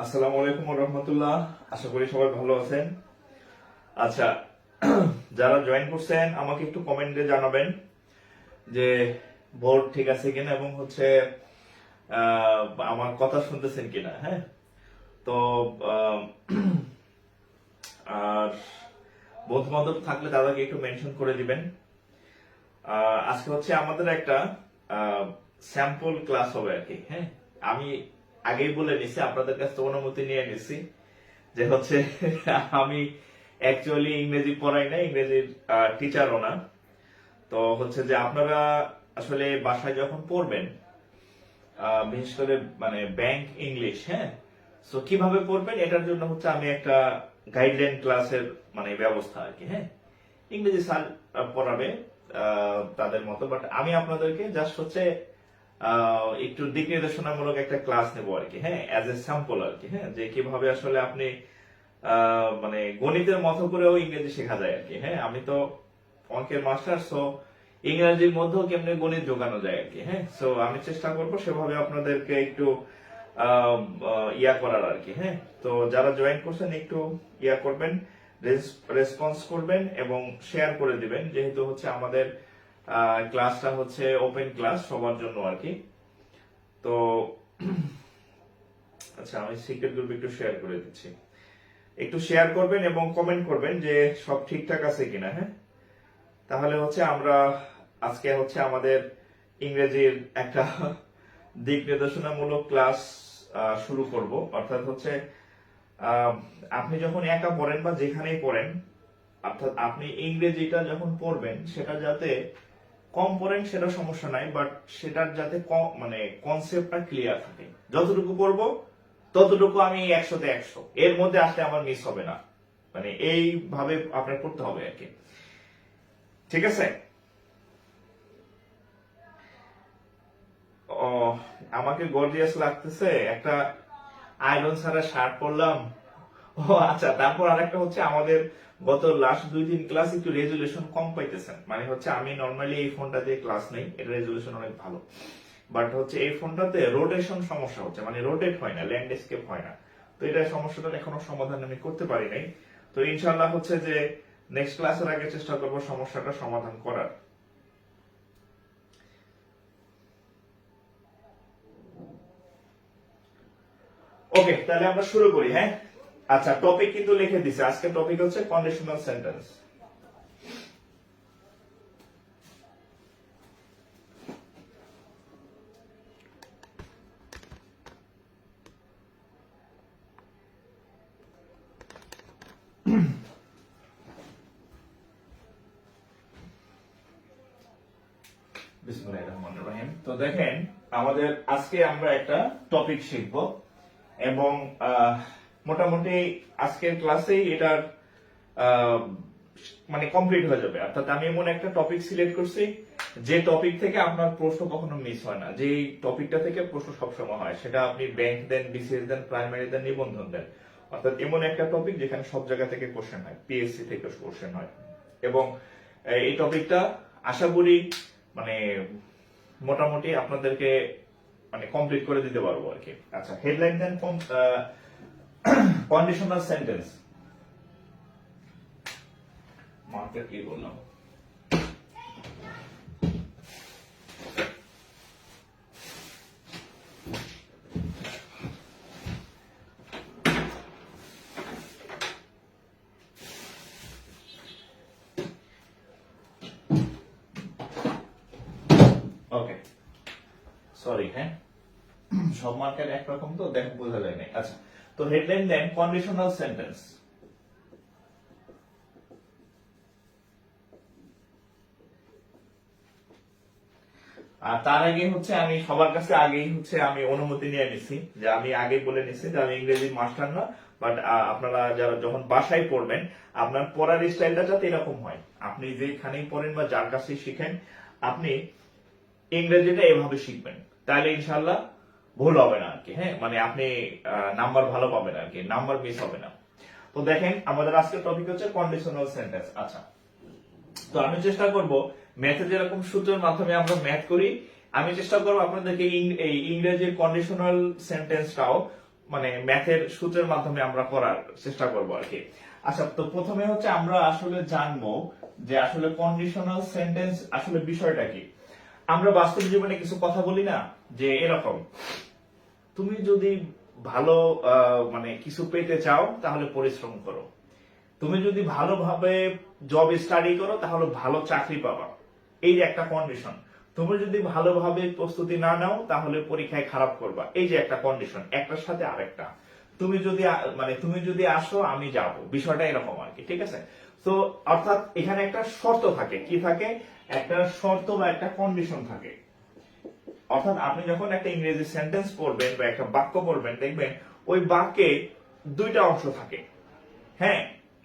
আসসালামু আলাইকুম ওয়া রাহমাতুল্লাহ। আশা করি সবাই ভালো আছেন। আচ্ছা, যারা জয়েন করছেন আমাকে একটু কমেন্টে জানাবেন যে বোর্ড ঠিক আছে কিনা এবং হচ্ছে আমার কথা শুনতেছেন কিনা। হ্যাঁ, তো আহ, আর বন্ধু বান্ধব থাকলে তাদেরকে একটু মেনশন করে দিবেন। আজকে হচ্ছে আমাদের একটা স্যাম্পল ক্লাস হবে আর কি। হ্যাঁ, আমি আগেই বলে নিছি, আপনাদের কাছে অনুমতি নিয়ে নিছি যে হচ্ছে আমি অ্যাকচুয়ালি ইংরেজি পড়াই না, ইংরেজির টিচারও না। তো হচ্ছে যে আপনারা আসলে বাসায় যখন পড়বেন, বিশেষ করে মানে ব্যাংক ইংলিশ, হ্যাঁ, সো কিভাবে পড়বেন এটার জন্য হচ্ছে আমি একটা গাইডলাইন ক্লাসের মানে ব্যবস্থা আর কি। হ্যাঁ, ইংরেজি স্যার পড়াবে তাদের মতো, বাট আমি আপনাদেরকে জাস্ট হচ্ছে একটু দিক নির্দেশনামূলক একটা ক্লাস নেবো আর কি। হ্যাঁ, অ্যাজ এ স্যাম্পল আর কি। হ্যাঁ, যে কিভাবে আসলে আপনি মানে গণিতের মতো করেও ইংরেজি শেখা যায় আর কি। হ্যাঁ, আমি তো অঙ্কের মাস্টার, সো ইংরেজির মধ্যেও কেমনে গণিত যোগানো যায় আর কি। হ্যাঁ, সো আমি চেষ্টা করবো সেভাবে আপনাদেরকে একটু ইয়া করার আর কি। হ্যাঁ, তো যারা জয়েন করছেন একটু ইয়া করবেন, রেসপন্স করবেন এবং শেয়ার করে দিবেন, যেহেতু হচ্ছে আমাদের ক্লাসটা হচ্ছে ওপেন ক্লাস সবার জন্য আর কি। তো আচ্ছা, আমি সিক্রেট গ্রুপ একটু শেয়ার করে দিচ্ছি, একটু শেয়ার করবেন এবং কমেন্ট করবেন যে সব ঠিকঠাক আছে কিনা। হ্যাঁ, তাহলে হচ্ছে আমরা আজকে হচ্ছে আমাদের ইংরেজির একটা দিক নির্দেশনামূলক ক্লাস শুরু করব। অর্থাৎ হচ্ছে আপনি যখন একা পড়েন বা যেখানেই পড়েন, অর্থাৎ আপনি ইংরেজিটা যখন পড়বেন সেটা যাতে কম পড়েন সেটা সমস্যা নাই, বাট সেটার যাতে মানে কনসেপ্টটা ক্লিয়ার থাকে। যতটুকু পড়বো ততটুকু আমি 100-তে 100, এর মধ্যে আসলে আমার মিস হবে না, মানে এইভাবে আপনার করতে হবে আর কি। ঠিক আছে? ও, আমাকে গর্জিয়াস লাগতেছে, একটা আয়রন ছাড়া শার্ট পরলাম। ও আচ্ছা, তারপর আরেকটা হচ্ছে আমাদের গত লাস্ট 2-3 ক্লাস একটু রেজুলেশন কম পাইতেছেন। মানে হচ্ছে আমি নর্মালি এই ফোনটা দিয়ে ক্লাস নেই, এটা রেজুলেশন অনেক ভালো, বাট হচ্ছে এই ফোনটাতে রোটেশন সমস্যা হচ্ছে, মানে রোটেট হয় না, ল্যান্ডস্কেপ হয় না। তো এটা সমস্যাটার এখনো সমাধান আমি করতে পারি নাই। তো ইনশাআল্লাহ হচ্ছে যে নেক্সট ক্লাসের আগে চেষ্টা করবো সমস্যাটা সমাধান করার। ওকে, তাহলে আমরা শুরু করি। হ্যাঁ, আচ্ছা, টপিক কিন্তু লিখে দিছে, আজকে টপিক হচ্ছে কন্ডিশনাল সেন্টেন্স। বিসমিল্লাহির রহমানির রহিম। তো দেখেন, আমাদের আজকে আমরা একটা টপিক শিখব এবং মোটামুটি আজকের ক্লাসেই এটার মানে কমপ্লিট হয়ে যাবে। অর্থাৎ আমি এমন একটা টপিক সিলেক্ট করছি যে টপিক থেকে আপনার প্রশ্ন কখনো মিস হয় না, যে টপিকটা থেকে প্রশ্ন সবসময় হয়, সেটা আপনি ব্যাংক দেন, বিসিএস দেন, প্রাইমারি দেন, নিবন্ধন দেন, অর্থাৎ এমন একটা টপিক যেখানে সব জায়গা থেকে কোশ্চেন হয়, পিএসসি থেকে কোশ্চেন হয়। এবং এই টপিকটা আশা করি মানে মোটামুটি আপনাদেরকে মানে কমপ্লিট করে দিতে পারবো আর কি। আচ্ছা, headline then conditional sentence. Market কি বললাম? ওকে, সরি। হ্যাঁ, সব মার্কেট একরকম তো দেখ বোঝা যায় না। আচ্ছা, তো হেডলাইন দেন কন্ডিশনাল সেন্টেন্স। আর তার আগে হচ্ছে আমি সবার কাছে আগেই হচ্ছে আমি অনুমতি নিয়ে নিছি, যে আমি আগে বলে নিছি যে আমি ইংরেজি মাস্টার না, বাট আপনারা যারা যখন বাসায় পড়বেন আপনার পড়ার স্টাইলটা যাতে এরকম হয়, আপনি যেখানেই পড়েন বা যার কাছেই শিখেন আপনি ইংরেজিটা এভাবে শিখবেন, তাহলে ইনশাল্লাহ ভুল হবে না আর কি। হ্যাঁ, মানে আপনি নাম্বার ভালো পাবেন আর কি, নাম্বার মিস হবে না। তো দেখেন, আমাদের আজকের টপিক হচ্ছে কন্ডিশনাল সেন্টেন্স। আচ্ছা, তো আমি চেষ্টা করব ম্যাথে যেরকম সূত্রের মাধ্যমে আমরা ম্যাথ করি, আমি চেষ্টা করব আপনাদেরকে এই ইংরেজির কন্ডিশনাল সেন্টেন্সটাও মানে ম্যাথের সূত্রের মাধ্যমে আমরা করার চেষ্টা করব আর কি। আচ্ছা, তো প্রথমে হচ্ছে আমরা আসলে জানবো যে আসলে কন্ডিশনাল সেন্টেন্স আসলে বিষয়টা কি। আমরা বাস্তব জীবনে কিছু কথা বলি না, যে এরকম, তুমি যদি ভালো মানে কিছু পেতে চাও তাহলে পরিশ্রম করো, তুমি যদি ভালোভাবে জব স্টাডি করো তাহলে ভালো চাকরি পাবা, এই যে একটা কন্ডিশন। তুমি যদি ভালোভাবে প্রস্তুতি না নাও তাহলে পরীক্ষায় খারাপ করবা, এই যে একটা কন্ডিশন, একটার সাথে আরেকটা। তুমি যদি আসো আমি যাব, বিষয়টা এরকম আর কি, ঠিক আছে। তো অর্থাৎ এখানে একটা শর্ত থাকে, কি থাকে, একটা শর্ত বা একটা কন্ডিশন থাকে। অর্থাৎ আপনি যখন একটা ইংরেজি সেন্টেন্স পড়বেন বা একটা বাক্য পড়বেন, দেখবেন ওই বাক্যে দুইটা অংশ থাকে, হ্যাঁ,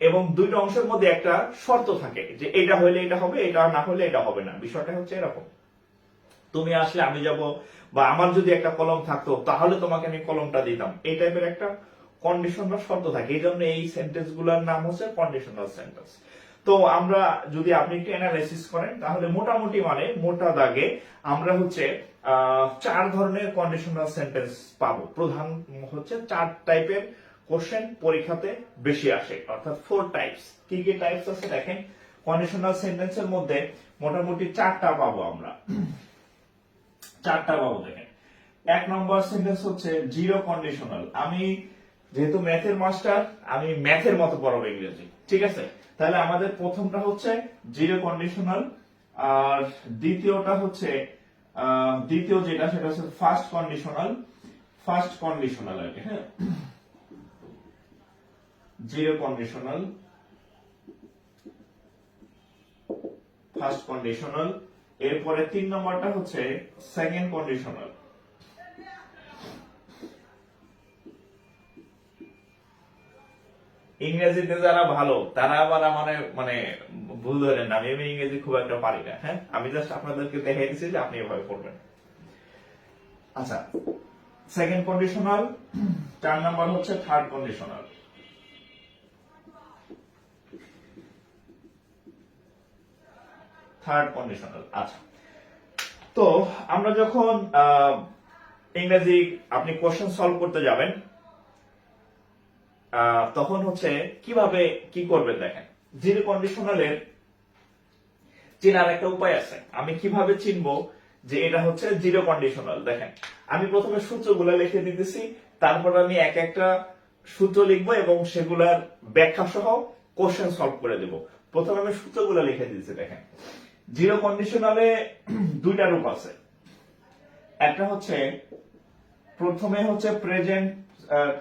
এবং দুইটা অংশের মধ্যে একটা শর্ত থাকে, যে এটা হইলে এটা হবে, এটা না হলে এটা হবে না। বিষয়টা হচ্ছে এরকম, তুমি আসলে আমি যাব, বা আমার যদি একটা কলম থাকতো তাহলে তোমাকে আমি কলমটা দিতাম, এই টাইপের একটা কন্ডিশন বা শর্ত থাকে। এই জন্য এই সেন্টেন্স গুলার নাম হচ্ছে কন্ডিশনাল সেন্টেন্স। তো আমরা যদি আপনি একটু অ্যানালাইসিস করেন তাহলে মোটামুটি মানে মোটা দাগে আমরা হচ্ছে 4 ধরনের কন্ডিশনাল সেন্টেন্স পাবো। প্রধান হচ্ছে 4 টাইপের কোশ্চেন পরীক্ষাতে বেশি আসে, অর্থাৎ 4 টাইপস। কি কি টাইপস আছে দেখেন, কন্ডিশনাল সেন্টেন্সের মধ্যে মোটামুটি 4টা পাবো আমরা, 4টা পাবো। দেখেন, 1 নম্বর সেন্টেন্স হচ্ছে জিরো কন্ডিশনাল। আমি যেহেতু ম্যাথের মাস্টার, আমি ম্যাথের মতো পড়াবো ইংরেজি, ঠিক আছে। তাহলে আমাদের প্রথমটা হচ্ছে জিরো কন্ডিশনাল, আর দ্বিতীয়টা হচ্ছে দ্বিতীয় যেটা সেটা হচ্ছে ফার্স্ট কন্ডিশনাল। ফার্স্ট কন্ডিশনাল আর কি, হ্যাঁ, জিরো কন্ডিশনাল, ফার্স্ট কন্ডিশনাল। এরপরে 3 নম্বরটা হচ্ছে সেকেন্ড কন্ডিশনাল। ইংরেজিতে যারা ভালো তারা আবার আমার মানে ভুল ধরেন না, আমি ইংরেজি খুব একটা পারি না, হ্যাঁ, আমি জাস্ট আপনাদেরকে দেখাই দিচ্ছি যে আপনি এভাবে পড়বেন। আচ্ছা, সেকেন্ড কন্ডিশনাল। 4 নাম্বার হচ্ছে থার্ড কন্ডিশনাল। Third conditional. আচ্ছা, তো আমরা যখন ইংরেজি আপনি কোশ্চেন সলভ করতে যাবেন, তখন হচ্ছে কিভাবে কি করবেন দেখেন। জিরো কন্ডিশনালের চেনার একটা উপায় আছে। আমি কিভাবে চিনবো যে এটা হচ্ছে জিরো কন্ডিশনাল, দেখেন আমি প্রথমে সূত্রগুলো লিখে দিতেছি, তারপর আমি এক একটা সূত্র লিখবো এবং সেগুলার ব্যাখ্যা সহ কোশ্চেন সলভ করে দেব। প্রথমে আমি সূত্রগুলো লিখে দিতেছি। দেখেন, জিরো কন্ডিশনালে দুইটা রূপ আছে। একটা হচ্ছে প্রথমে হচ্ছে প্রেজেন্ট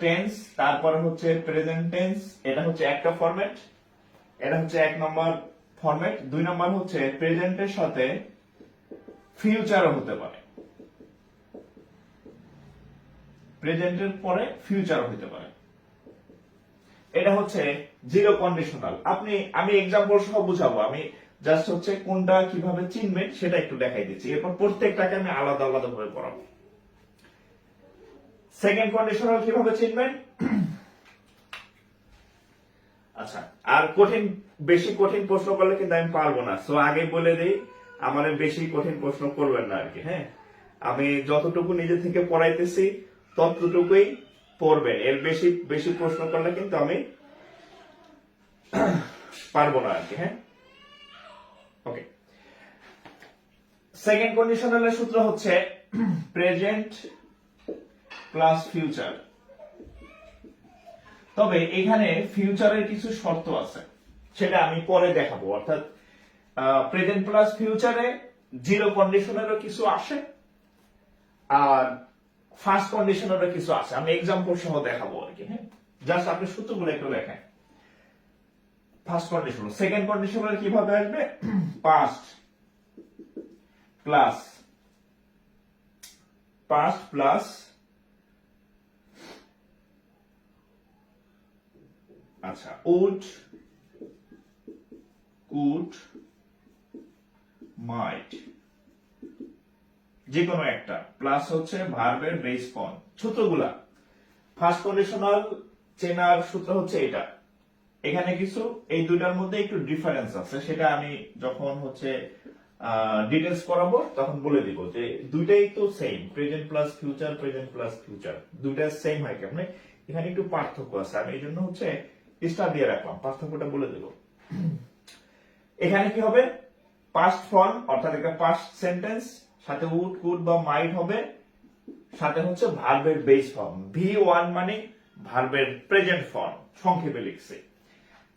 টেন্স, তারপরে হচ্ছে প্রেজেন্ট টেন্স, এটা হচ্ছে একটা ফরম্যাট, এটা হচ্ছে 1 নম্বর ফরম্যাট। 2 নম্বর হচ্ছে প্রেজেন্টের সাথে ফিউচারও হতে পারে, প্রেজেন্টের পরে ফিউচারও হতে পারে। এটা হচ্ছে জিরো কন্ডিশনাল। আমি এক্সাম্পল সহ বুঝাবো, আমি জাস্ট হচ্ছে কোনটা কিভাবে চিনবেন সেটা একটু দেখাই দিচ্ছি, এরপর প্রত্যেকটাকে আমি আলাদা আলাদা ভাবে পড়াবো। সেকেন্ড কন্ডিশনাল কিভাবে চিনবেন? আচ্ছা, আর বেশি কঠিন প্রশ্ন করলে কিন্তু আমি পারবো না, সো আগে বলে দিই আমাদের বেশি কঠিন প্রশ্ন করবেন না আর কি, হ্যাঁ। আমি যতটুকু নিজে থেকে পড়াইতেছি ততটুকুই পড়বেন, এর বেশি বেশি প্রশ্ন করলে কিন্তু আমি পারবো না আর কি, হ্যাঁ। ওকে, সেকেন্ড কন্ডিশনালের সূত্র হচ্ছে প্রেজেন্ট প্লাস ফিউচার। তবে এখানে ফিউচারের কিছু শর্ত আছে, সেটা আমি পরে দেখাবো। অর্থাৎ প্রেজেন্ট প্লাস ফিউচারে জিরো কন্ডিশনেরও কিছু আসে, আর ফার্স্ট কন্ডিশনেরও কিছু আসে। আমি এক্সাম্পল সহ দেখাবো আর কি, হ্যাঁ। জাস্ট আপনি সূত্রগুলো একটু দেখেন। ফার্স্ট কন্ডিশন, সেকেন্ড কন্ডিশনাল কিভাবে আসবে? পাস্ট প্লাস আচ্ছা উড, কুড, মাইট, যে কোনো একটা প্লাস হচ্ছে ভার্বের বেস ফর্ম। সূত্রগুলা ফার্স্ট কন্ডিশনাল চেনার সূত্র হচ্ছে এটা। এখানে কিছু এই দুইটার মধ্যে একটু ডিফারেন্স আছে, সেটা আমি যখন হচ্ছে ডিটেলস করাবো তখন বলে দিব যে দুইটাই তো সেম, প্রেজেন্ট প্লাস ফিউচার দুইটা সেম হয় কেমনে, এখানে একটু পার্থক্য আছে, আমি এই জন্য হচ্ছে স্টার দিয়ে রাখলাম, পার্থক্যটা বলে দেব। এখানে কি হবে, পাস্ট ফর্ম অর্থাৎ একটা পাস্ট সেন্টেন্স, সাথে উড কুড বা মাইট হবে, সাথে হচ্ছে ভার্বের বেস ফর্ম, V1 মানে ভার্বের প্রেজেন্ট ফর্ম, সংক্ষেপে লিখছি।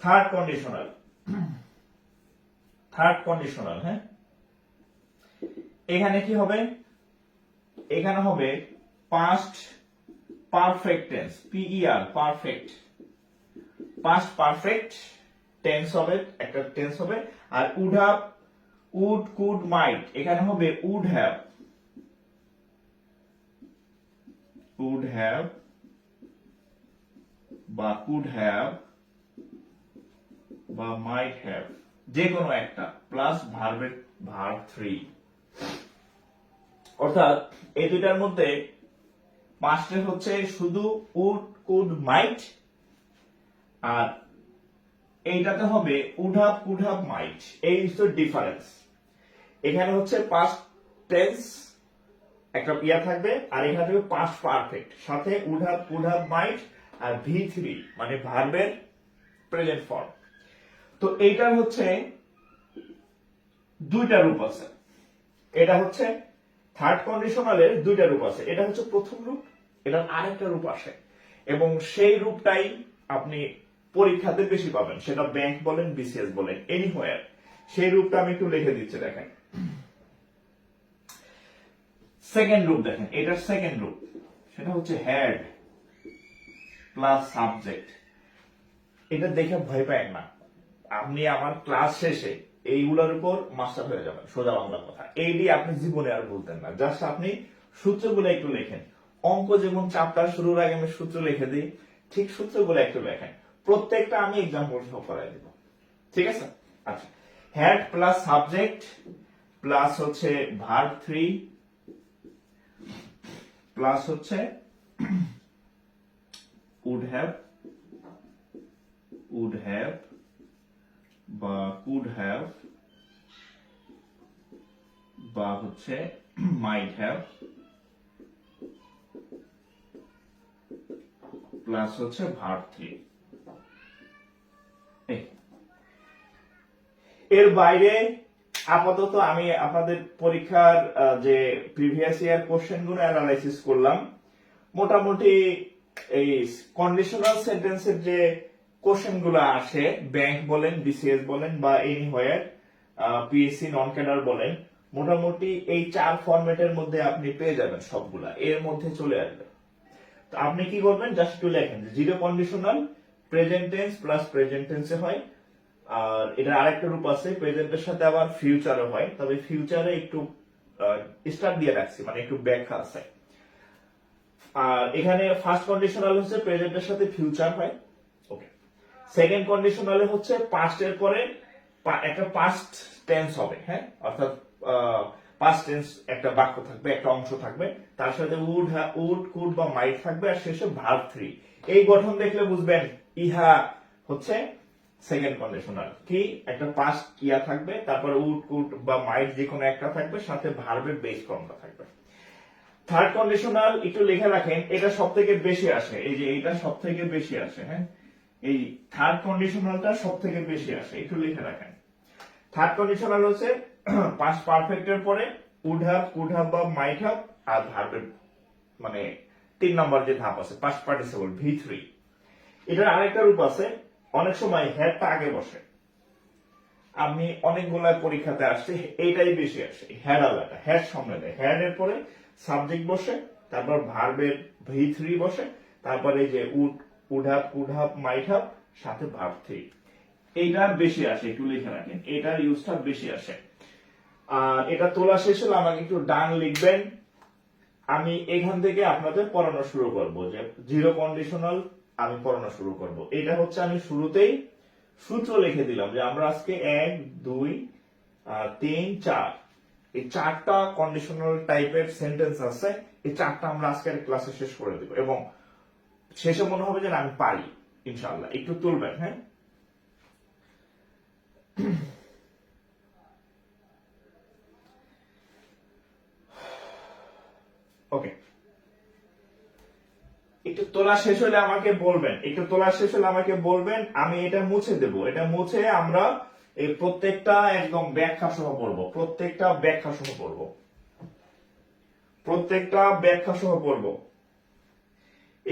থার্ড কন্ডিশনাল, হ্যাঁ, এখানে কি হবে, এখানে হবে past perfect tense, PER perfect, past perfect tense হবে, একটা টেন্স হবে। আর would have, would could might, এখানে হবে উড হ্যাভ বা কুড হ্যাভ বা মাইট হ্যাভ, যে কোনো একটা, প্লাস ভার্বের ভার্ব 3। অর্থাৎ এই দুইটার মধ্যে পাস্টে হচ্ছে শুধু উড কুড মাইট, আর এইটাতে হবে would have could have might, এই হচ্ছে ডিফারেন্স। এখানে হচ্ছে পাস্ট টেন্স একটা ইয়া থাকবে, আর এখানে থাকবে পাস্ট পারফেক্ট, সাথে would have could have might আর V3 মানে ভার্বের প্রেজেন্ট ফর্ম। তো এইটার হচ্ছে দুইটা রূপ আছে, এটা হচ্ছে থার্ড কন্ডিশনালের দুইটা রূপ আছে, এটা হচ্ছে প্রথম রূপ, এটার আরেকটা রূপ আসে, এবং সেই রূপটাই আপনি পরীক্ষাতে বেশি পাবেন, সেটা ব্যাংক বলেন, BCS বলেন, এনিহোয়ার। সেই রূপটা আমি একটু লিখে দিচ্ছি, দেখেন। সেকেন্ড রূপ দেখেন, এটার সেকেন্ড রূপ, সেটা হচ্ছে হ্যাড প্লাস সাবজেক্ট। এটা দেখে ভয় পায় না, আপনি আমার ক্লাস শেষে এইগুলোর উপর মাস্টার হয়ে যাবেন, সোজা বাংলা কথা। এই দিয়ে আপনি জীবনে আর বলতেন না, জাস্ট আপনি সূত্রগুলো একটু লেখেন। অঙ্ক যেমন চ্যাপ্টার শুরুর আগে আমি সূত্র লিখে দিই, ঠিক সূত্রগুলো একটু লেখেন, প্রত্যেকটা আমি এক্সাম্পল সহ করাই দিব, ঠিক আছে? আচ্ছা, হ্যাড প্লাস সাবজেক্ট প্লাস হচ্ছে ভার্ব 3 প্লাস হচ্ছে would have বা could have বা হচ্ছে might have প্লাস হচ্ছে verb 3। এর বাইরে আপাতত আমি আপনাদের পরীক্ষার যে প্রিভিয়াস ইয়ার কোশ্চেন গুলো অ্যানালাইসিস করলাম, মোটামুটি এই কন্ডিশনাল সেন্টেন্সের যে কোশ্চেন গুলো আসে, ব্যাংক বলেন, BCS বলেন বা এনিহোয়ার, PSC নন ক্যাডার বলেন, মোটামুটি এই 4 ফরম্যাটের মধ্যে আপনি পেয়ে যাবেন, সবগুলা এর মধ্যে চলে আসবে। তো আপনি কি করবেন, জাস্ট একটু লেখেন zero conditional present tense plus present টেন্সে হয়, আর এটা আরেকটা রূপ আছে প্রেজেন্টের সাথে আবার ফিউচারও হয়, তবে ফিউচারে একটু স্টার দিয়ে রাখছি, মানে একটু ব্যাখ্যা আছে। আর এখানে ফার্স্ট কন্ডিশনাল হচ্ছে প্রেজেন্টের সাথে ফিউচার হয়, ওকে। সেকেন্ড কন্ডিশনালে হচ্ছে পাস্টের পরে একটা পাস্ট টেন্স হবে, হ্যাঁ, অর্থাৎ পাস্ট টেন্স একটা বাক্য থাকবে, একটা অংশ থাকবে, তার সাথে উড কুড বা মাইট থাকবে, আর শেষে ভার্ব 3। এই গঠন দেখলে বুঝবেন ইহা হচ্ছে সেকেন্ড কন্ডিশনাল। কি, একটা পাস্ট ইয়া থাকবে, তারপরে উড কুড বা মাইট যে কোনো একটা থাকবে, সাথে ভার্বের বেস ফর্মটা থাকবে। থার্ড কন্ডিশনাল একটু লিখে রাখেন, এটা সবথেকে বেশি আসে, এই যে এটা সবথেকে বেশি আসে, হ্যাঁ, এই থার্ড কন্ডিশনালটা সবথেকে বেশি আসে, একটু লিখে রাখেন। থার্ড কন্ডিশনাল হচ্ছে পাস্ট পারফেক্টের পরে উড হ্যাভ কুড হ্যাভ বা মাইট হ্যাভ, আর ভার্বের মানে 3 নম্বর যে ধাপ আছে পাস্ট পার্টিসিপল V3। এটার আরেকটা রূপ আছে, অনেক সময় হ্যাডটা আগে বসে, আমি অনেকগুলা পরীক্ষাতে আসছে, এইটাই বেশি আসে, হ্যাড আলাদা, হ্যাড সামনে দেয়, হ্যাড এর পরে সাবজেক্ট বসে, তারপর ভার্বের V3 বসে, তারপরে এই যে would have could have might have, সাথে ভার্ব 3। এইটা বেশি আসে, একটু লিখে রাখেন, এটার ইউজটা বেশি আসে। আর এটা তোলা শেষ হলে আমাকে একটু ডান লিখবেন, আমি এখান থেকে আপনাদের পড়ানো শুরু করব, যে জিরো কন্ডিশনাল আমি পড়ানো শুরু করব। এটা হচ্ছে আমি শুরুতেই সূত্র লিখে দিলাম, যে আমরা আজকে 1 2 3 4 এই 4টা কন্ডিশনাল টাইপের সেন্টেন্স আছে, এই 4টা আমরা আজকের ক্লাসে শেষ করে দেব, এবং শেষে মনে হবে যে আমি পারি ইনশাআল্লাহ। একটু তুলবেন, হ্যাঁ। ওকে, একটু তোলা শেষ হলে আমাকে বলবেন, আমি এটা মুছে দেব। এটা মুছে আমরা এই প্রত্যেকটা একদম ব্যাখ্যা সহ পড়বো,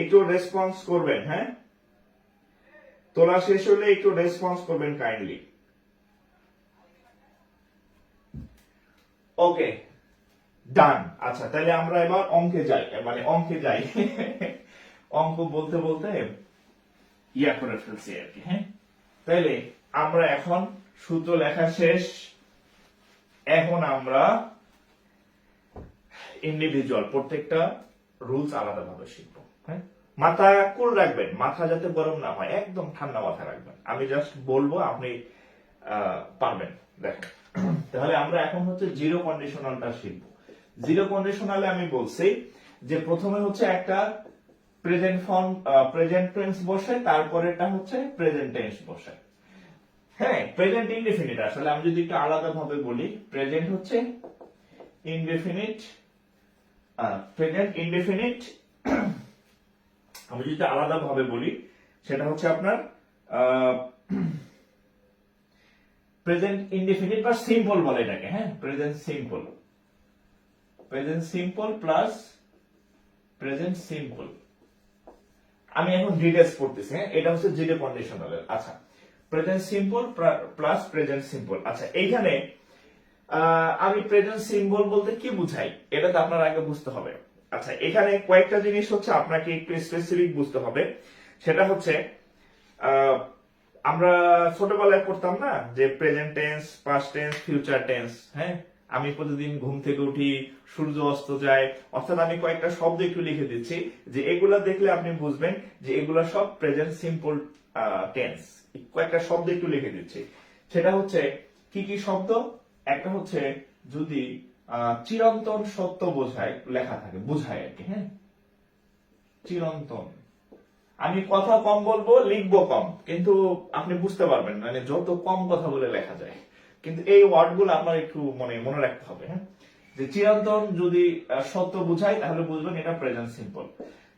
একটু রেসপন্স করবেন। হ্যাঁ, তোলা শেষ হলে একটু রেসপন্স করবেন কাইন্ডলি। ওকে, ডান। আচ্ছা, তাহলে আমরা এবার অঙ্কে যাই, অঙ্ক বলতে বলতে ইয়া করে ফেলছি আর কি। হ্যাঁ, তাহলে আমরা এখন সূত্র লেখা শেষ, এখন আমরা ইন্ডিভিজুয়াল প্রত্যেকটা রুলস আলাদাভাবে শিখবো। হ্যাঁ, মাথা কুল রাখবেন, মাথা যাতে গরম না হয়, একদম ঠান্ডা মাথা রাখবেন। আমি জাস্ট বলবো, আপনি পারবেন। দেখেন, তাহলে আমরা এখন হচ্ছে জিরো কন্ডিশনালটা শিখবো। জিরো কন্ডিশনালে আমি বলছি যে প্রথমে হচ্ছে একটা প্রেজেন্ট ফর্ম, প্রেজেন্ট টেন্স বসে, তারপরেটা হচ্ছে প্রেজেন্ট টেন্স বসে। হ্যাঁ, প্রেজেন্ট ইনডেফিনিট, আসলে আমি যদি একটু আলাদা ভাবে বলি, প্রেজেন্ট হচ্ছে ইনডেফিনিট, প্রেজেন্ট ইনডেফিনিট আমি যদি আলাদা ভাবে বলি, সেটা হচ্ছে আপনার প্রেজেন্ট ইনডেফিনিট বা সিম্পল বলে এটাকে। হ্যাঁ, present simple plus present simple. আমি এখন ডিটেইলস পড়তেছি। হ্যাঁ, এটা হচ্ছে জিরো কন্ডিশনাল। আচ্ছা, present simple plus present simple. আচ্ছা, এইখানে আমি প্রেজেন্ট সিম্বল বলতে কি বুঝাই, এটা তো আপনার আগে বুঝতে হবে। আচ্ছা, এখানে কয়েকটা জিনিস হচ্ছে আপনাকে একটু স্পেসিফিক বুঝতে হবে। সেটা হচ্ছে আমরা ছোটবেলায় পড়তাম না যে present tense, past tense, future tense. হ্যাঁ, আমি প্রতিদিন ঘুম থেকে উঠি, সূর্য অস্ত যায়, অর্থাৎ আমি কয়েকটা শব্দ একটু লিখে দিচ্ছি, যে এগুলা দেখলে আপনি বুঝবেন যে এগুলা সব প্রেজেন্ট সিম্পল টেন্স। কয়েকটা শব্দ একটু লিখে দিচ্ছি। সেটা হচ্ছে কি কি শব্দ? একটা হচ্ছে যদি চিরন্তন সত্য বোঝায়, লেখা থাকে, বোঝায় আর কি। হ্যাঁ, চিরন্তন। আমি কথা কম বলবো, লিখবো কম, কিন্তু আপনি বুঝতে পারবেন, মানে যত কম কথা বলে লেখা যায়। কিন্তু এই ওয়ার্ড গুলো আপনার একটু মনে রাখতে হবে। হ্যাঁ, যে চিরন্তন যদি সত্য বুঝায়, তাহলে বুঝবেন এটা প্রেজেন্ট সিম্পল।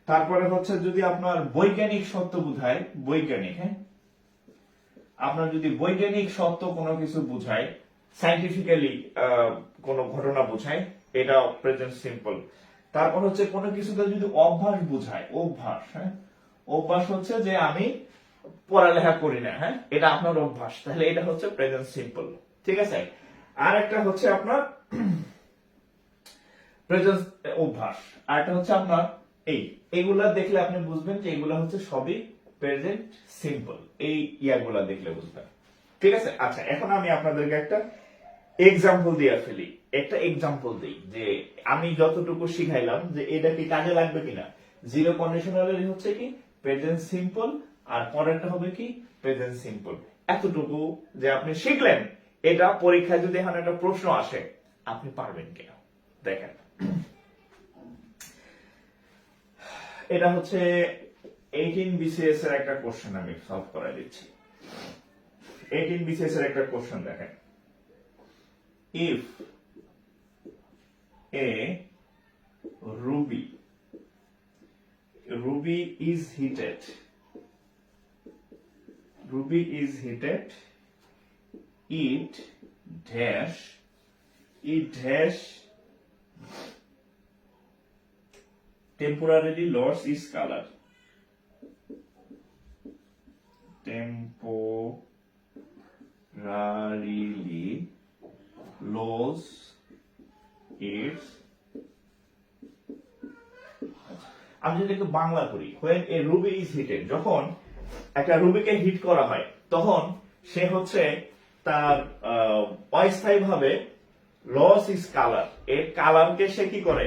তারপরে হচ্ছে যদি আপনার বৈজ্ঞানিক সত্য বুঝায়, বৈজ্ঞানিক। হ্যাঁ, আপনার যদি বৈজ্ঞানিক সত্য কোনো কিছু বুঝায়, সাইন্টিফিক্যালি কোনো ঘটনা বুঝায়, এটা প্রেজেন্ট সিম্পল। তারপর হচ্ছে কোনো কিছুতে যদি অভ্যাস বুঝায়, অভ্যাস। হ্যাঁ, অভ্যাস হচ্ছে যে আমি পড়ালেখা করি না, হ্যাঁ, এটা আপনার অভ্যাস, তাহলে এটা হচ্ছে প্রেজেন্ট সিম্পল। ঠিক আছে। আর একটা হচ্ছে আপনার প্রেজেন্ট অভ্যাস, আর একটা হচ্ছে আপনার এইগুলা দেখলে আপনি বুঝবেন যে এগুলা হচ্ছে সবই প্রেজেন্ট সিম্পল। এই ইয়াগুলা দেখলে বুঝবেন। ঠিক আছে। আচ্ছা, এখন আমি আপনাদেরকে একটা এক্সাম্পল দিয়ে ফেলি, একটা এক্সাম্পল দিই যে আমি যতটুকু শিখাইলাম যে এটা কি কাজে লাগবে কিনা। জিরো কন্ডিশনালের হচ্ছে কি প্রেজেন্ট সিম্পল, আর পরেরটা হবে কি প্রেজেন্ট সিম্পল। এতটুকু যে আপনি শিখলেন, এটা পরীক্ষায় যদি এখন একটা প্রশ্ন আসে, আপনি পারবেন কিনা দেখেন। এটা হচ্ছে 18 BCS এর একটা কোশ্চেন, আমি সলভ করে দিচ্ছি। 18 BCS এর একটা কোশ্চেন দেখেন। If a ruby is heated, it dash temporarily loses its color. Temporarily lose its, আমি যদি একটু বাংলা করি, when a ruby is heated, যখন একটা রুবিকে হিট করা হয়, তখন সে হচ্ছে তার অস্থায়ীভাবে লস ইজ কালার, এর কালারকে সে কি করে,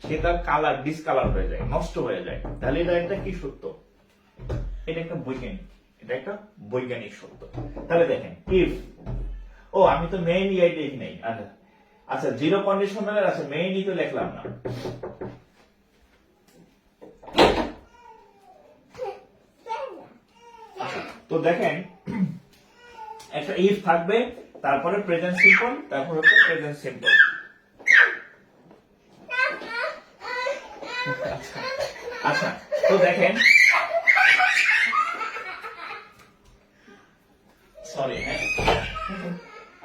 সে তার কালার ডিসকালার হয়ে যায়, নষ্ট হয়ে যায়। তাহলে এটা একটা কি সত্য? এটা একটা বৈজ্ঞানিক সত্য। তাহলে দেখেন, ইফ, আমি তো মেইন ইয়াই দেখি নাই। আচ্ছা, জিরো কন্ডিশনালের আছে, মেইনই তো লিখলাম না। তো দেখেন, একটা ইফ থাকবে, তারপরে প্রেজেন্ট সিম্পল, তারপর হচ্ছে প্রেজেন্ট সিম্পল। আচ্ছা আচ্ছা, তো দেখেন, সরি হ্যাঁ,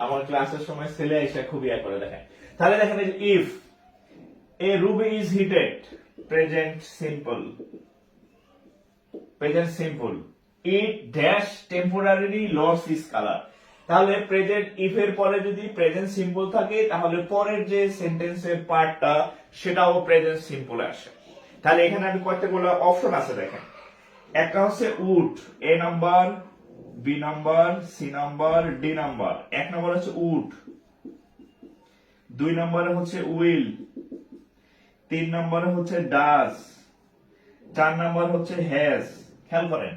আমার ক্লাসের সময় ছেলে এসে খুবই করে দেখেন। তাহলে দেখেন এই যে if a ruby is heated, present simple, present simple, it dash temporarily loss its colour. তাহলে প্রেজেন্ট ইফ এর পরে যদি প্রেজেন্ট সিম্পল থাকে তাহলে পরের যে সেন্টেন্সের পার্টটা সেটাও প্রেজেন্ট সিম্পল আসে। তাহলে এখানে আমি কয়েকটাগুলো অপশন আছে দেখেন। একটা হচ্ছে would, A number, B number, C number, D number. এক নাম্বার হচ্ছে উড, দুই নম্বরে হচ্ছে উইল, তিন নম্বরে হচ্ছে ডাজ, চার নম্বর হচ্ছে হ্যাজ। খেয়াল করেন,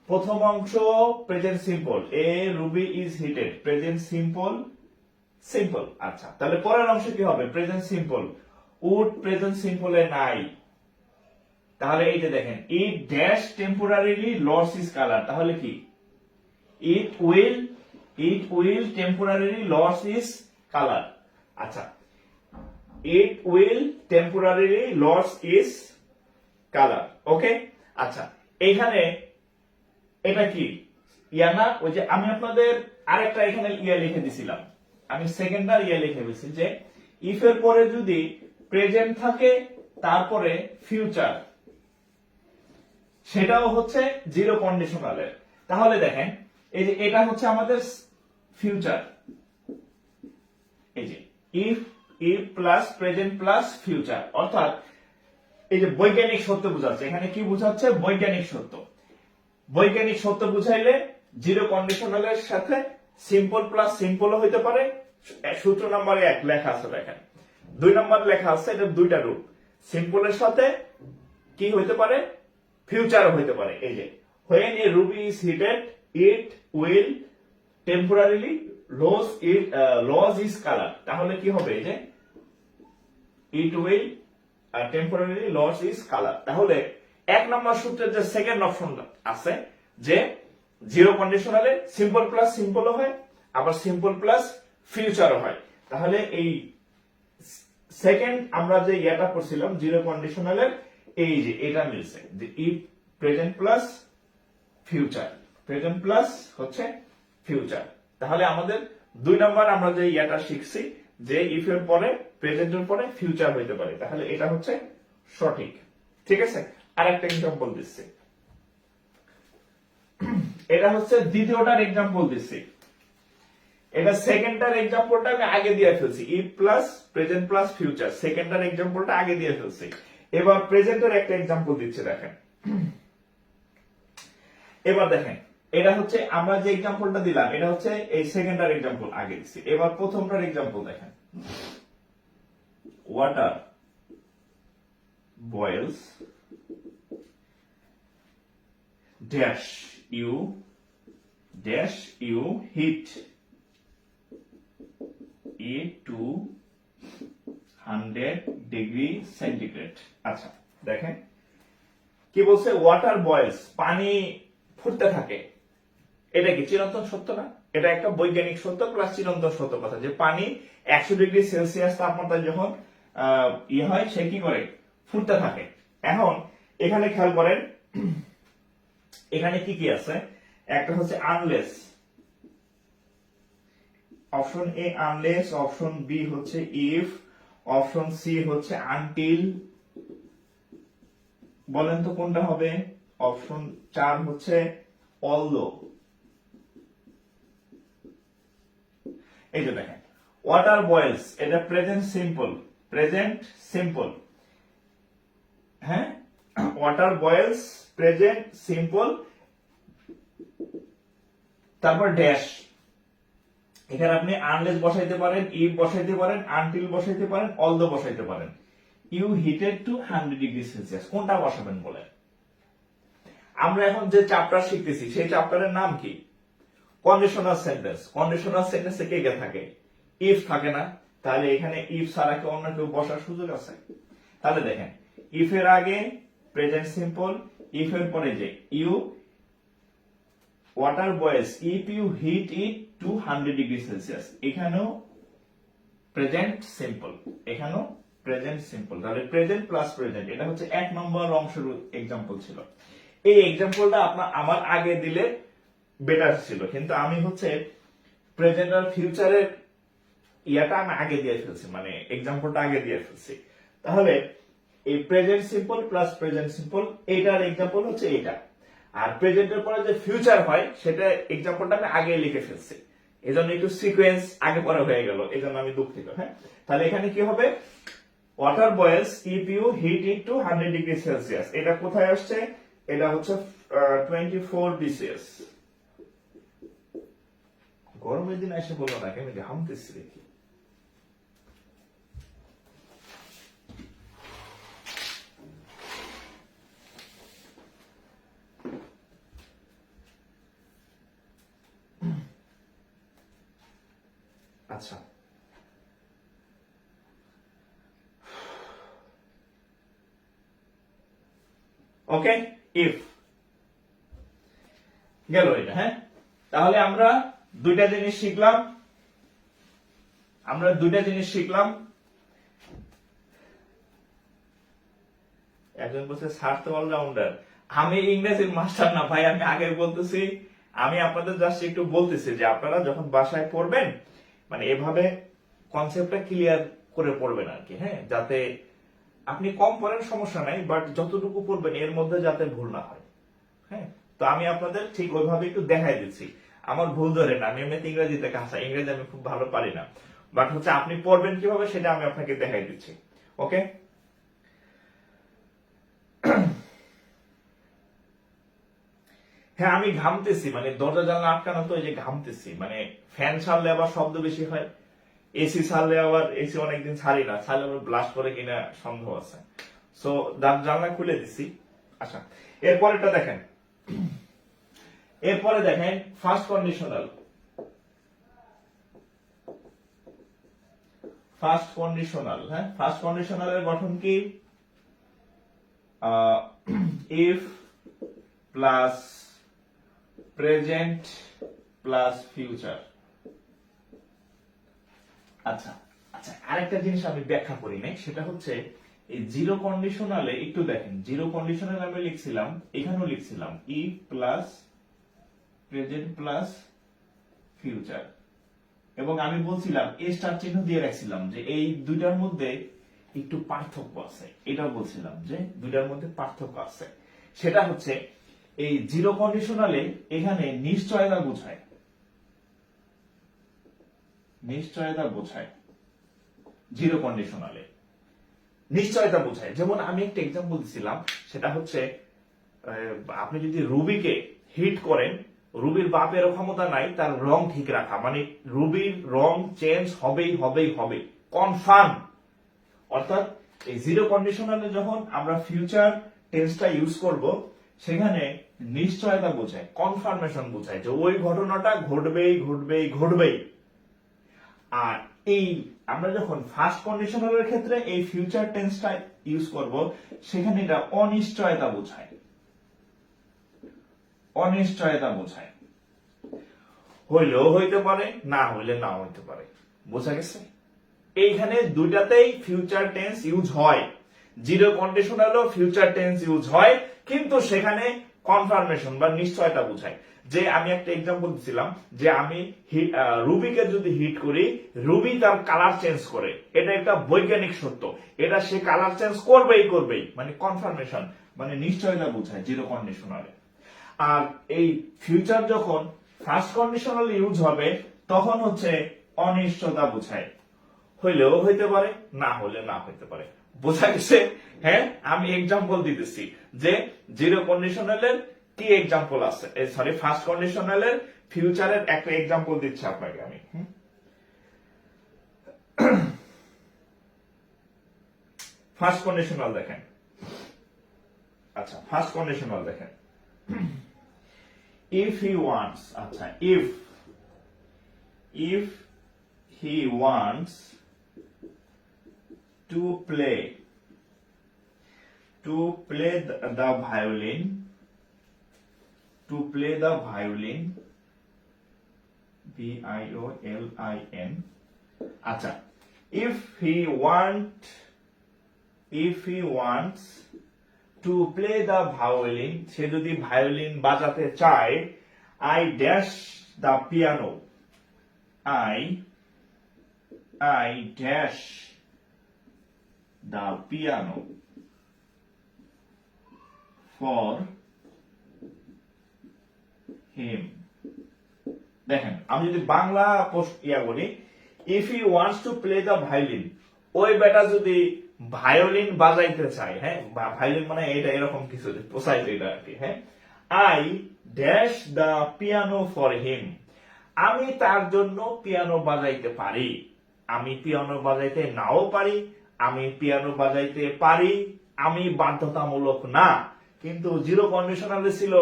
প্রথম অংশ present simple, a ruby is heated, present simple, simple. আচ্ছা, তাহলে পরের অংশ কি হবে? প্রেজেন্ট সিম্পল, উড প্রেজেন্ট সিম্পলে নাই। তাহলে এই যে দেখেন, it dash temporarily loss its colour, তাহলে কি? It will temporarily loss its colour. আচ্ছা, it will temporarily loss its colour. Okay, আচ্ছা, এইখানে এটা কি ইয়া না? ওই যে আমি আপনাদের আরেকটা এখানে ইয়া লিখে দিছিলাম, আমি সেকেন্ডার ইয়া লিখে দিয়েছি যে ইফ এর পরে যদি প্রেজেন্ট থাকে তারপরে ফিউচার, সেটাও হচ্ছে জিরো কন্ডিশনালের। তাহলে দেখেন, এই যে এটা হচ্ছে আমাদের ফিউচার, এই যে if plus present plus future, অর্থাৎ এই যে বৈজ্ঞানিক সত্য বোঝাচ্ছে। এখানে কি বোঝাচ্ছে? বৈজ্ঞানিক সত্য। বৈজ্ঞানিক সত্য বুঝাইলে জিরো কন্ডিশনালের সাথে সিম্পল প্লাস সিম্পলও হইতে পারে। সূত্র নম্বরে 1 লেখা আছে দেখেন, 2 নম্বর লেখা আছে, এটা দুইটা রূপ। সিম্পলের সাথে কি হইতে পারে? ফিউচারও হইতে পারে। এই যে when a ruby is heated it will temporarily lose its color, তাহলে কি হবে? এই যে it will temporarily lose its color। তাহলে এক নম্বর সূত্রের যে সেকেন্ড অপশন আছে যে জিরো কন্ডিশনালে সিম্পল প্লাস সিম্পলও হয়, আবার সিম্পল প্লাস ফিউচারও হয়। তাহলে এই সেকেন্ড আমরা যে ইয়াটা করছিলাম জিরো কন্ডিশনালের, এই যে এটা মিলছে যে if present plus future, present plus হচ্ছে ফিউচার। তাহলে আমাদের 2 নম্বর আমরা যে ইয়াটা শিখছি যে ইফ এর পরে প্রেজেন্টের পরে ফিউচার হইতে পারে, তাহলে এটা হচ্ছে সঠিক। ঠিক আছে, আরেকটা এক্সাম্পল দিচ্ছি, এটা হচ্ছে দ্বিতীয়টার এক্সাম্পল দিচ্ছি। এটা সেকেন্ডটার এক্সাম্পলটা আমি আগে দিয়ে ফেলছি, if plus present plus future, সেকেন্ডটার এক্সাম্পলটা আগে দিয়ে ফেলছি। এবার প্রেজেন্টের একটা এক্সাম্পল দিচ্ছি দেখেন। এবার দেখেন, এটা হচ্ছে আমরা যে এক্সাম্পলটা দিলাম এটা হচ্ছে এই সেকেন্ডার এক্সাম্পল আগে দিচ্ছি। এবার প্রথমটার এক্সাম্পল দেখেন, water boils dash you heat it to 100 degree centigrade. আচ্ছা দেখেন কি বলছে, ওয়াটার বয়েলস, পানি ফুটতে থাকে। এটা কি চিরন্তন সত্য না? এটা একটা বৈজ্ঞানিক সত্য প্লাস চিরন্তন সত্য কথা যে পানি 100 ডিগ্রি সেলসিয়াস তাপমাত্রায় যখন ইয়ে হয় সে কি করে? ফুটতে থাকে। এখন এখানে খেয়াল করেন, এখানে কি কি আছে? একটা হচ্ছে unless, option A unless, option B হচ্ছে ইফ, অপশন সি হচ্ছে আনটিল। বলেন তো কোনটা হবে? অপশন 4 হচ্ছে অলদো। এই যে দেখেন, ওয়াটার বয়েলস, এটা প্রেজেন্ট সিম্পল, প্রেজেন্ট সিম্পল। হ্যাঁ, ওয়াটার বয়েলস প্রেজেন্ট সিম্পল, তারপর ড্যাশ। এখানে আপনি আনলেস বসাইতে পারেন, ইফ বসাইতে পারেন, আনটিল বসাইতে পারেন, অলদো বসাইতে পারেন। You heated to 100 degree Celsius, কোনটা বসাবেন বলে? আমরা এখন যে চ্যাপ্টার শিখতেছি সেই চ্যাপ্টারের নাম কি? Conditional sentence. কন্ডিশনাল সেন্টেন্সে কে কে থাকে? ইফ থাকে না। তাহলে এখানে ইফ ছাড়া কি অন্য কেউ বসার সুযোগ আছে? তাহলে দেখেন, ইফ এর আগে প্রেজেন্ট সিম্পল, ইফ এর পরে যে you, water boils if you heat it to 100 degree Celsius, এখানেও প্রেজেন্ট সিম্পল, এখানেও প্রেজেন্ট সিম্পল। তাহলে প্রেজেন্ট প্লাস প্রেজেন্ট, এটা হচ্ছে 1 নম্বর অংশের এক্সাম্পল ছিল। এই এক্সাম্পলটা আমার আগে দিলে বেটার ছিল, কিন্তু আমি হচ্ছে প্রেজেন্ট আর ফিউচারের ইয়াটা আমি আগে দিয়ে ফেলছি, মানে এক্সাম্পলটা আগে দিয়ে ফেলছি। তাহলে এই present simple plus present simple, এইটার এক্সাম্পল হচ্ছে এটা। আর প্রেজেন্টের পরে যে ফিউচার হয় সেটা এক্সাম্পলটা আমি আগে লিখে ফেলছি, এজন্য একটু সিকোয়েন্স আগে পরে হয়ে গেল, এজন্য আমি দুঃখিত। হ্যাঁ, তাহলে এখানে কি হবে, water boils if you heat it to 100 degree Celsius. এটা কোথায় আসছে, এটা হচ্ছে 24 BCS। গরমের দিন এসে বললো না আমি ঘামতেছি দেখি। আচ্ছা, ওকে, ইফ গেল এটা। হ্যাঁ, তাহলে আমরা দুইটা জিনিস শিখলাম, একজন বলছে স্যার তো অলরাউন্ডার। আমি ইংরেজির মাস্টার না ভাই, আমি আগে বলতেছি, আমি আপনাদের জাস্ট একটু বলতেছি যে আপনারা যখন বাসায় পড়বেন মানে এভাবে কনসেপ্টটা ক্লিয়ার করে পড়বেন আর কি। হ্যাঁ, যাতে আপনি কম পড়েন সমস্যা নাই, বাট যতটুকু পড়বেন এর মধ্যে যাতে ভুল না হয়। হ্যাঁ, তো আমি আপনাদের ঠিক ওইভাবে একটু দেখাই দিচ্ছি। আমার ভুল ধরে না, আমি এমনিতে ইংরেজিতে কাঁচা, ইংরেজি আমি খুব ভালো পারি না, বাট হচ্ছে আপনি পড়বেন কিভাবে সেটা আমি আপনাকে দেখাই দিচ্ছি। ওকে, হ্যাঁ আমি ঘামতেছি, মানে দরজা জানলা আটকানো তো, এই যে ঘামতেছি, মানে ফ্যান ছাড়লে আবার শব্দ বেশি হয়, এসি ছাড়লে আবার, এসি অনেকদিন ছাড়ি না, ছাড়লে আবার ব্লাস্ট করে কিনা সন্দেহ আছে, সো জানলা খুলে দিছি। আচ্ছা, এরপরেরটা দেখেন, এরপরে দেখেন ফার্স্ট কন্ডিশনাল। হ্যাঁ, ফার্স্ট কন্ডিশনালের গঠন কি, if plus present plus future. আচ্ছা আচ্ছা, আরেকটা জিনিস আমি ব্যাখ্যা করি নাই, সেটা হচ্ছে এই জিরো কন্ডিশনালে একটু দেখেন, জিরো কন্ডিশনালে আমি লিখছিলাম, এখানেও লিখছিলাম if plus present plus future, এবং আমি বলছিলাম এ স্টার চিহ্ন দিয়ে রাখছিলাম যে এই দুইটার মধ্যে একটু পার্থক্য আছে, এটাও বলছিলাম যে দুইটার মধ্যে পার্থক্য আছে। সেটা হচ্ছে এই জিরো কন্ডিশনালে এখানে নিশ্চয়তা বোঝায়, জিরো কন্ডিশনালে নিশ্চয়তা বোঝায়। যেমন আমি একটা এক্সাম্পল দিছিলাম, সেটা হচ্ছে আপনি যদি রুবিকে হিট করেন, রুবির বাপের ক্ষমতা নাই তার রং ঠিক রাখা, মানে রুবির রং চেঞ্জ হবে কনফার্ম। অর্থাৎ এই জিরো কন্ডিশনালে যখন আমরা ফিউচার টেন্সটা ইউজ করব, সেখানে নিশ্চয়তা বোঝায়, কনফার্মেশন বোঝায় যে ওই ঘটনাটা ঘটবেই। আর এই আমরা যখন ফার্স্ট কন্ডিশনালের ক্ষেত্রে এই ফিউচার টেন্সটা ইউজ করব, সেখানে এটা অনিশ্চয়তা বোঝায়, হইলেও হইতে পারে, না হইলে নাও হইতে পারে। বোঝা গেছে? এইখানে দুইটাতেই ফিউচার টেন্স ইউজ হয়, জিরো কন্ডিশনালও ফিউচার টেন্স ইউজ হয়, কিন্তু সেখানে কনফার্মেশন বা নিশ্চয়তা বোঝায়। যে আমি একটা এক্সাম্পল দিছিলাম যে আমি রুবিকে যদি হিট করি, রুবি তার কালার চেঞ্জ করে, এটা একটা বৈজ্ঞানিক সত্য, এটা সে কালার চেঞ্জ করবেই, মানে কনফার্মেশন, মানে নিশ্চয়তা বোঝায় জিরো কন্ডিশনালে। আর এই ফিউচার যখন ফার্স্ট কন্ডিশনাল ইউজ হবে, তখন হচ্ছে অনিশ্চয়তা বোঝায়, হইলেও হইতে পারে, না হলে না হইতে পারে। বোঝা গেছে? হ্যাঁ, আমি এক্সাম্পল দিতেছি যে জিরো কন্ডিশনালের কি এক্সাম্পল আছে, সরি ফার্স্ট কন্ডিশনালের ফিউচারের একটা এক্সাম্পল দিচ্ছি আপনাকে আমি। ফার্স্ট কন্ডিশনাল দেখেন, আচ্ছা ফার্স্ট কন্ডিশনাল দেখেন, if he wants, আচ্ছা if he wants to play the violin, VIOLIN, আচ্ছা if he want if he wants to play the violin, সে যদি ভায়োলিন বাজাতে চায়, I dash the piano, I dash the piano for him. দেখেন, আমি যদি বাংলা বলি, if he wants to play the violin, ওই বেটা যদি ভায়োলিন বাজাইতে চায়, হ্যাঁ, ভায়োলিন মানে এটা এরকম কিছু প্রসাইজ এটা আর কি, হ্যাঁ, I dash the piano for him, আমি তার জন্য পিয়ানো বাজাইতে পারি। আমি পিয়ানো বাজাইতে নাও পারি, আমি পিয়ানো বাজাইতে পারি, আমি বাধ্যতামূলক না। কিন্তু জিরো কন্ডিশনালে ছিল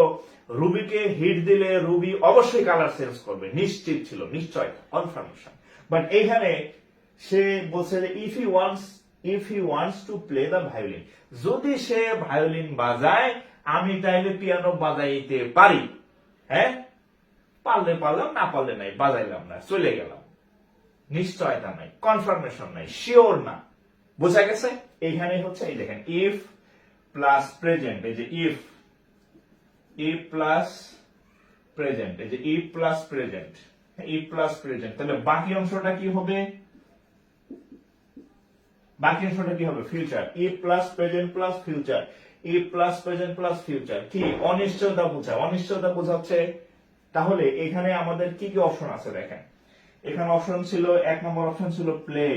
রুবিকে হিট দিলে রুবি অবশ্যই কালার চেঞ্জ করবে, নিশ্চিত ছিল, নিশ্চয়, কনফার্মেশন। বাট এইখানে সে বলছে যে if he wants to play the violin, যদি সে ভায়োলিন বাজায় আমি তাইলে পিয়ানো বাজাইতে পারি, হ্যাঁ, পারলে পারলাম, না পারলে নাই, বাজাইলাম না, চলে গেলাম। নিশ্চয়তা নাই, কনফার্মেশন নাই, শিওর না। বোঝা গেছে? এইখানে হচ্ছে এই দেখেন, ইফ প্লাস প্রেজেন্ট, এই যে ইফ প্লাস প্রেজেন্ট, এই যে if plus present, if plus present, তাহলে বাকি অংশটা কি হবে? বাকি অংশটা কি হবে? Future. If plus present plus future, if plus present plus future, কি অনিশ্চয়তা বোঝায়, অনিশ্চয়তা বোঝাচ্ছে। তাহলে এখানে আমাদের কি কি অপশন আছে দেখেন, এখানে অপশন ছিল, এক নম্বর অপশন ছিল প্লে,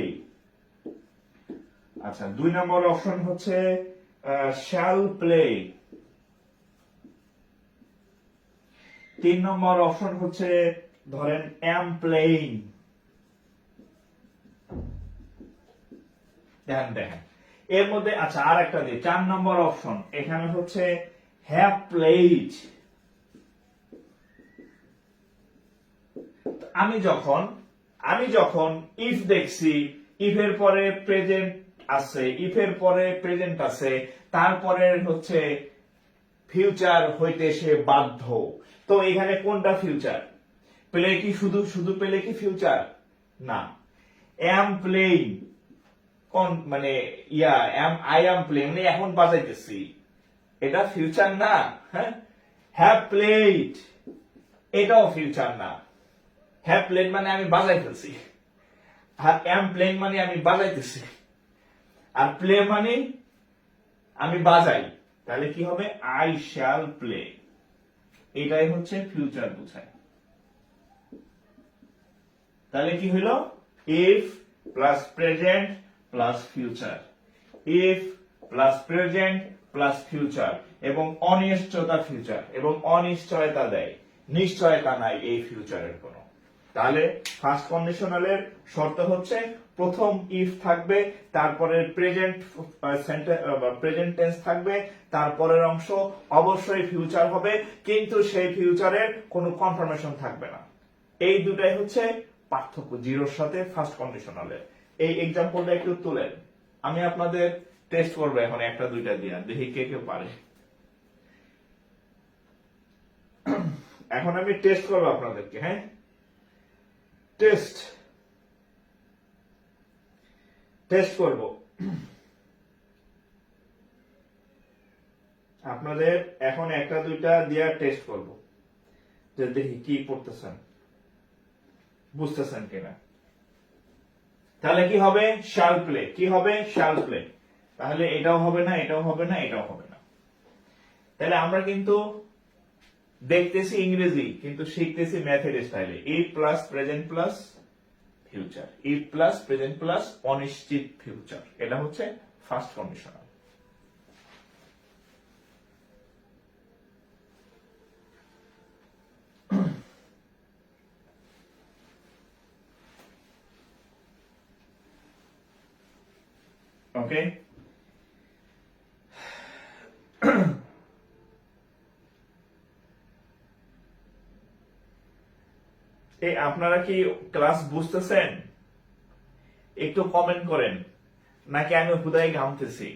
আচ্ছা, দুই নম্বর অপশন হচ্ছে শ্যাল প্লে, তিন নম্বর অপশন হচ্ছে ধরেন এম প্লেইং। দেখেন এর মধ্যে, আচ্ছা আর একটা দিই, চার নম্বর অপশন এখানে হচ্ছে হ্যাভ প্লেইড। আমি যখন ইফ দেখছি, ইফের পরে প্রেজেন্ট আছে, ইফের পরে প্রেজেন্ট আছে, তারপরে হচ্ছে ফিউচার হইতে সে বাধ্য। তো এখানে কোনটা ফিউচার? প্লে কি শুধু প্লে কি ফিউচার? না। এম প্লেইং কোন মানে আই এম প্লেইং মানে এখন বাজাইতেছি, এটা ফিউচার না। হ্যাঁ, হ্যাভ প্লেইড এটাও ফিউচার না। হ্যাভ প্লেইড মানে আমি বাজাই ফেলছি, আর এম প্লেইং মানে আমি বাজাইতেছি, আর প্লে মানে আমি বাজাই। তাহলে কি হবে? আই শ্যাল প্লে, এটাই হচ্ছে ফিউচার বোঝায়। তাহলে কি হইল? If plus present plus future, if plus present plus future, এবং অনিশ্চয়তা ফিউচার, এবং অনিশ্চয়তা দেয়, নিশ্চয়তা নাই এই ফিউচারের কোনো। তাহলে ফার্স্ট কন্ডিশনালের শর্ত হচ্ছে প্রথম ইফ থাকবে, তারপরে প্রেজেন্ট টেন্স থাকবে, তারপরের অংশ অবশ্যই ফিউচার হবে, কিন্তু সেই ফিউচারের কোনো কনফার্মেশন থাকবে না। এই দুটাই হচ্ছে পার্থক্য জিরোর সাথে ফার্স্ট কন্ডিশনালের। এই এক্সাম্পলটা একটু তুলেন, আমি আপনাদের টেস্ট করবো এখন একটা দুইটা দিয়ে, দেখি কে কে পারে। এখন আমি টেস্ট করবো আপনাদেরকে, হ্যাঁ, টেস্ট করব আপনাদের এখন একটা দুইটা দিয়ে টেস্ট করব, যে দেখি কি পড়তেছেন, বুঝতেছেন কিনা। তাহলে কি হবে? Shall play. কি হবে? Shall play. তাহলে এটাও হবে না, এটাও হবে না, এটাও হবে না। তাহলে আমরা কিন্তু দেখতেছি ইংরেজি, কিন্তু শিখতেছি ম্যাথের স্টাইলে। If plus present plus future, if plus present plus অনিশ্চিত ফিউচার, এটা হচ্ছে ফার্স্ট কন্ডিশনাল। ওকে, আপনারা কি ক্লাস বুঝতেছেন? একটু কমেন্ট করেন, নাকি আমি হুদাই ঘামতেছি?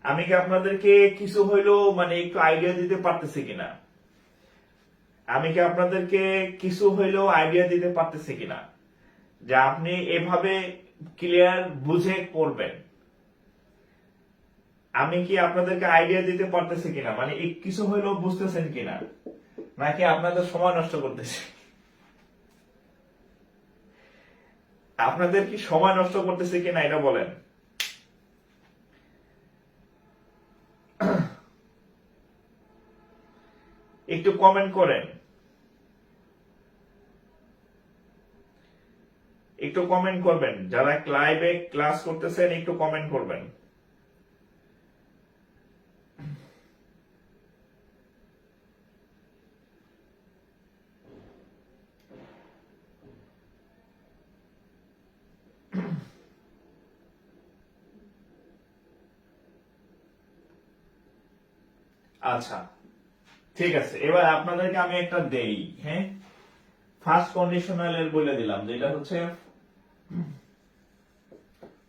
আমি কি আপনাদেরকে কিছু হইলেও মানে একটু আইডিয়া দিতে পারতেছি কিনা? আমি কি আপনাদেরকে কিছু হইলেও আইডিয়া দিতে পারতেছি কিনা যে আপনি এভাবে ক্লিয়ার বুঝে করবেন? আমি কি আপনাদেরকে আইডিয়া দিতে পারতেছি কিনা, মানে কিছু হইলেও বুঝতেছেন কিনা, নাকি আপনাদের সময় নষ্ট করতেছি? আপনাদের কি সময় নষ্ট করতেছে কিনা এটা বলেন। একটু কমেন্ট করেন, একটু কমেন্ট করবেন। যারা লাইভে ক্লাস করতেছেন একটু কমেন্ট করবেন। আচ্ছা ঠিক আছে, এবার আপনাদেরকে আমি একটা দেই। হ্যাঁ, ফার্স্ট কন্ডিশনাল এর বলে দিলাম, যেটা হচ্ছে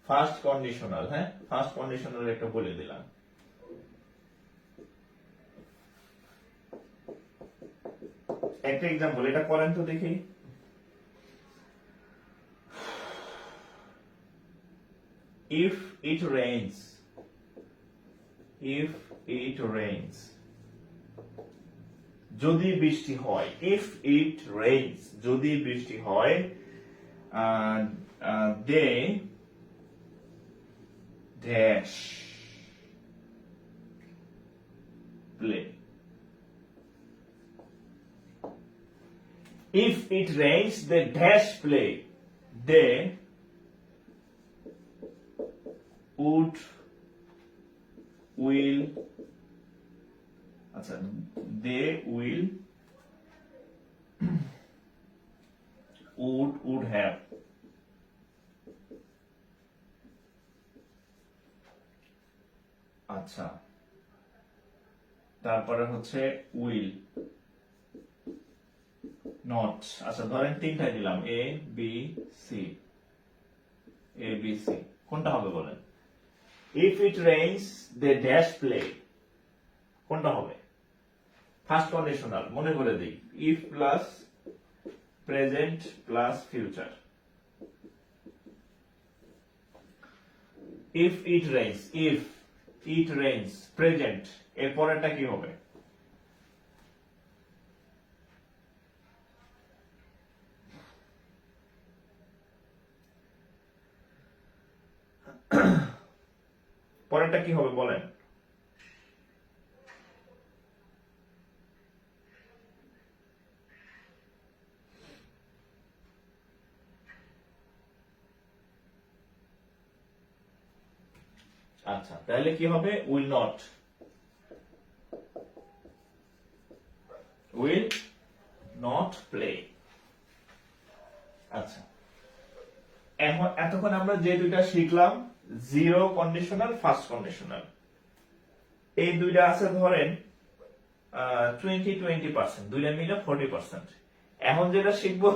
ফার্স্ট কন্ডিশনাল। হ্যাঁ, ফার্স্ট কন্ডিশনাল একটা বলে দিলাম। একটা এক্সাম্পল, এটা করেন তো দেখি। if it rains, if it rains, যদি বৃষ্টি হয়, if it rains, যদি বৃষ্টি হয়, they dash play. If it rains, they dash play. They would, will, আচ্ছা, they will, would have, আচ্ছা, তারপরে হচ্ছে উইল নট। আচ্ছা ধরেন তিনটা দিলাম, A B C, A B C, কোনটা হবে বলেন? If it rains they dash play, কোনটা হবে? ফার্স্ট কন্ডিশনাল, মনে করে দিই, if plus present plus future. If it rains, if it rains present, এর পরেরটা কি হবে? পরেরটা কি হবে বলেন? আচ্ছা তাহলে কি হবে? Will not, will not play. আচ্ছা এখন এতক্ষণ আমরা যে দুইটা শিখলাম, জিরো কন্ডিশনাল, ফার্স্ট কন্ডিশনাল, এই দুইটা আছে ধরেন 20-20%, দুইটা মিলে 40%। এখন যেটা শিখবো,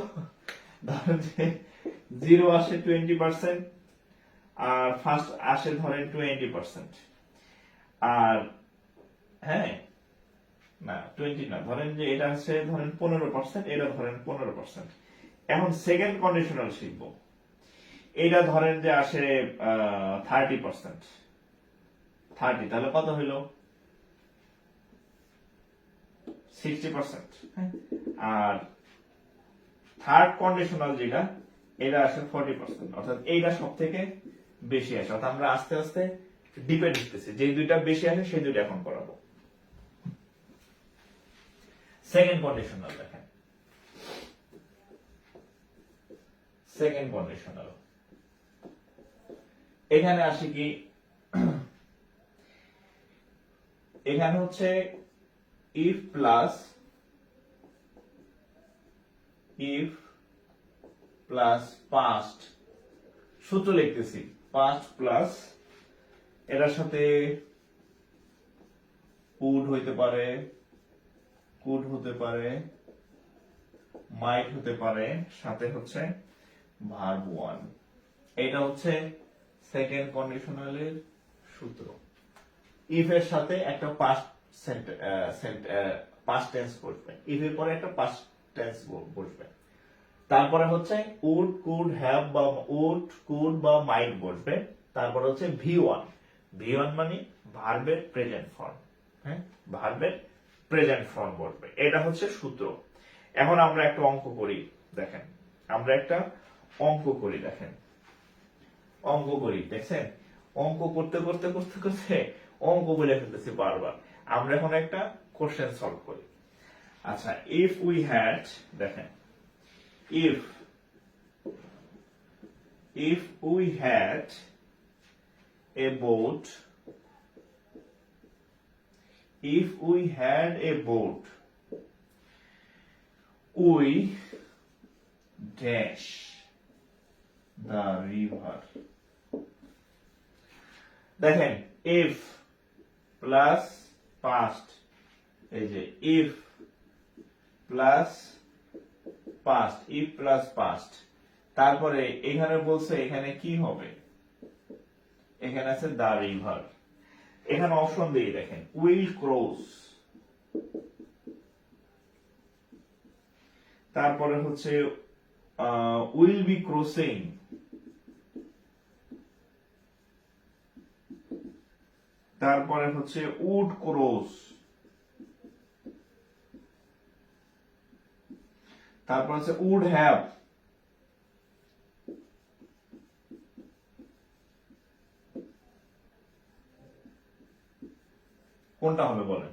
ধরেন যে জিরো আসে 20%, আর ফার্স্ট আসে ধরেন 20%, আর হ্যাঁ না 20 না, ধরেন যে এটা আছে ধরেন 15%, এটা ধরেন 15%। এখন সেকেন্ড কন্ডিশনাল শিখবো, এটা ধরেন যে আসে 30%, 30, তাহলে কত হইল? 60%। আর থার্ড কন্ডিশনাল যেটা, এটা আসে 40%, অর্থাৎ এইটা সব থেকে বেশি আসে। অর্থাৎ আমরা আস্তে আস্তে ডিপে ঢুকতেছি, যে দুইটা বেশি আসে সেই দুইটা এখন করাবো। সেকেন্ড কন্ডিশনাল দেখেন, সেকেন্ড কন্ডিশনাল এখানে আসে কি, এখানে হচ্ছে ইফ প্লাস পাস্ট, সূত্র লিখতেছি, পাস্ট প্লাস এটার সাথে উড হইতে পারে, কুড হতে পারে, মাইট হতে পারে, সাথে হচ্ছে ভার্ব ওয়ান। এটা হচ্ছে সেকেন্ড কন্ডিশনালের সূত্র। ইফ এর সাথে একটা পাস্ট টেন্স বসবে, ইফ এর পরে একটা পাস্ট টেন্স বসবে, তারপরে হচ্ছে উড, কুড, হ্যাভ বা উড, কুড বা মাইট বসবে, তারপরে হচ্ছে ভি ওয়ান। ভি ওয়ান মানে ভার্বের প্রেজেন্ট ফর্ম। হ্যাঁ, ভার্বের প্রেজেন্ট ফর্ম বসবে, এটা হচ্ছে সূত্র। এখন আমরা একটা অঙ্ক করি, দেখেন আমরা একটা অঙ্ক করি, দেখেন অঙ্ক করি, দেখছেন অঙ্ক করতে করতে করতে করতে অঙ্ক বলে ফেলতেছি বারবার। আমরা এখন একটা কোশ্চেন সলভ করি। আচ্ছা, ইফ উই হ্যাড, দেখেন if we had a boat, if we had a boat, we dash the river. দেখেন if প্লাস past, এই যে if plus past, if plus past, তারপরে এখানে বলছে এখানে কি হবে, এখানে আছে দা রিভার। এখানে অপশন দিয়ে দেখেন উইল ক্রস, তারপরে হচ্ছে উইল বি ক্রসিং, তারপরে হচ্ছে উড ক্রস, তারপর হচ্ছে উড হ্যাভ, কোনটা হবে বলেন?